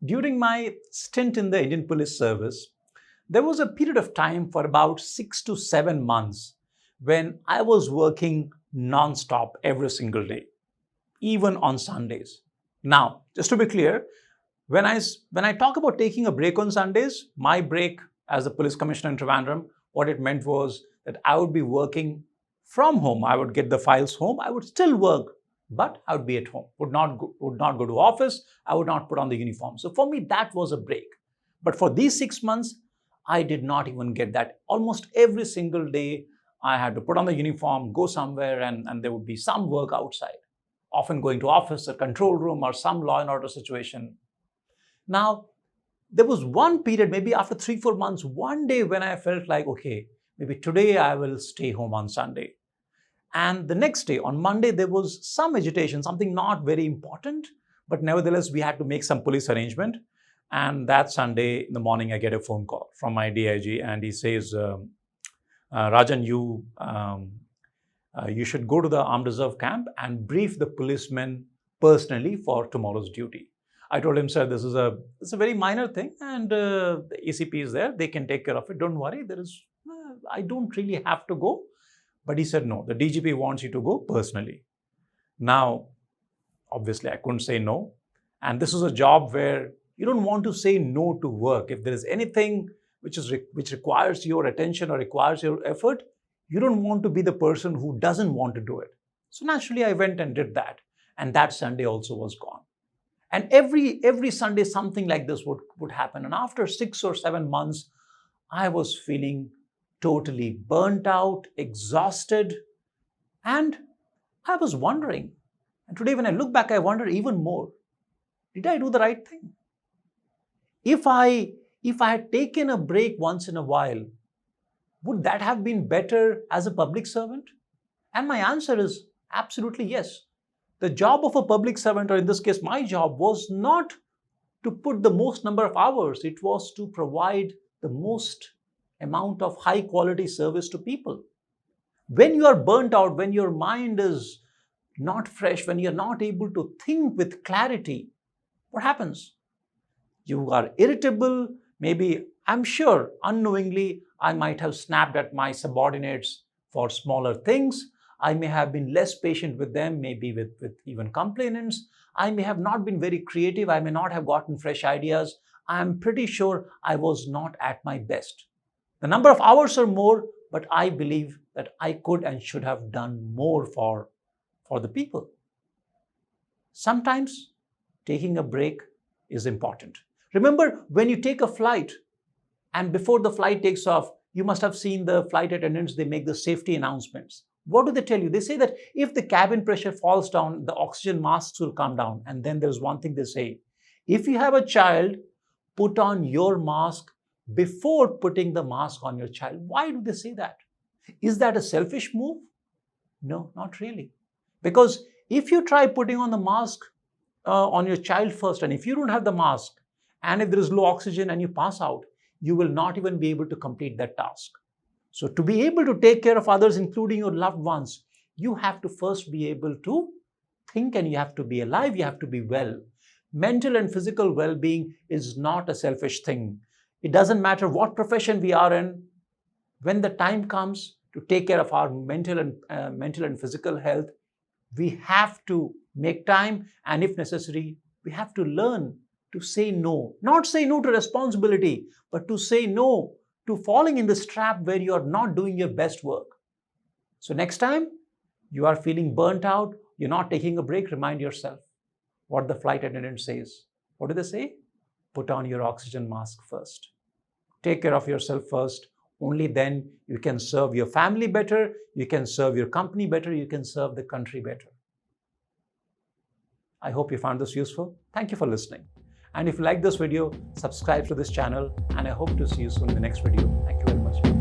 During my stint in the Indian Police Service, there was a period of time for about 6 to 7 months when I was working non-stop every single day, even on Sundays. Now, just to be clear, when I talk about taking a break on Sundays, my break as a police commissioner in Trivandrum, what it meant was that I would be working from home. I would get the files home. I would still work, but I would be at home. Would not go to office. I would not put on the uniform. So for me, that was a break. But for these 6 months, I did not even get that. Almost every single day, I had to put on the uniform, go somewhere, and there would be some work outside. Often going to office, a control room, or some law and order situation. Now, there was one period, maybe after 3-4 months, one day when I felt like, okay, maybe today I will stay home on Sunday. And the next day, on Monday, there was some agitation, something not very important, but nevertheless, we had to make some police arrangement. And that Sunday in the morning, I get a phone call from my DIG, and he says, Rajan, you should go to the Armed Reserve camp and brief the policemen personally for tomorrow's duty. I told him, sir, this is a very minor thing, and the ACP is there. They can take care of it. Don't worry. I don't really have to go. But he said, no, the DGP wants you to go personally. Now, obviously, I couldn't say no. And this is a job where you don't want to say no to work. If there is anything which requires your attention or requires your effort, you don't want to be the person who doesn't want to do it. So naturally, I went and did that. And that Sunday also was gone. And every Sunday, something like this would happen. And after 6 or 7 months, I was feeling totally burnt out, exhausted. And I was wondering, and today when I look back, I wonder even more, did I do the right thing? If I had taken a break once in a while, would that have been better as a public servant? And my answer is absolutely yes. The job of a public servant, or in this case, my job, was not to put the most number of hours. It was to provide the most amount of high quality service to people. When you are burnt out, when your mind is not fresh, when you're not able to think with clarity, what happens? You are irritable. Maybe, I'm sure, unknowingly, I might have snapped at my subordinates for smaller things. I may have been less patient with them, maybe with even complainants. I may have not been very creative. I may not have gotten fresh ideas. I am pretty sure I was not at my best. The number of hours are more, but I believe that I could and should have done more for the people. Sometimes taking a break is important. Remember, when you take a flight and before the flight takes off, you must have seen the flight attendants, they make the safety announcements. What do they tell you? They say that if the cabin pressure falls down, the oxygen masks will come down. And then there's one thing they say. If you have a child, put on your mask before putting the mask on your child. Why do they say that? Is that a selfish move? No, not really. Because if you try putting on the mask on your child first, and if you don't have the mask, and if there is low oxygen and you pass out, you will not even be able to complete that task. So to be able to take care of others, including your loved ones, you have to first be able to think, and you have to be alive, you have to be well. Mental and physical well-being is not a selfish thing. It doesn't matter what profession we are in. When the time comes to take care of our mental and physical health, we have to make time, and if necessary, we have to learn to say no. Not say no to responsibility, but to say no to falling in this trap where you are not doing your best work. So next time you are feeling burnt out, you're not taking a break, remind yourself what the flight attendant says. What do they say? Put on your oxygen mask first. Take care of yourself first. Only then you can serve your family better, you can serve your company better, you can serve the country better. I hope you found this useful. Thank you for listening. And if you like this video, subscribe to this channel, and I hope to see you soon in the next video. Thank you very much.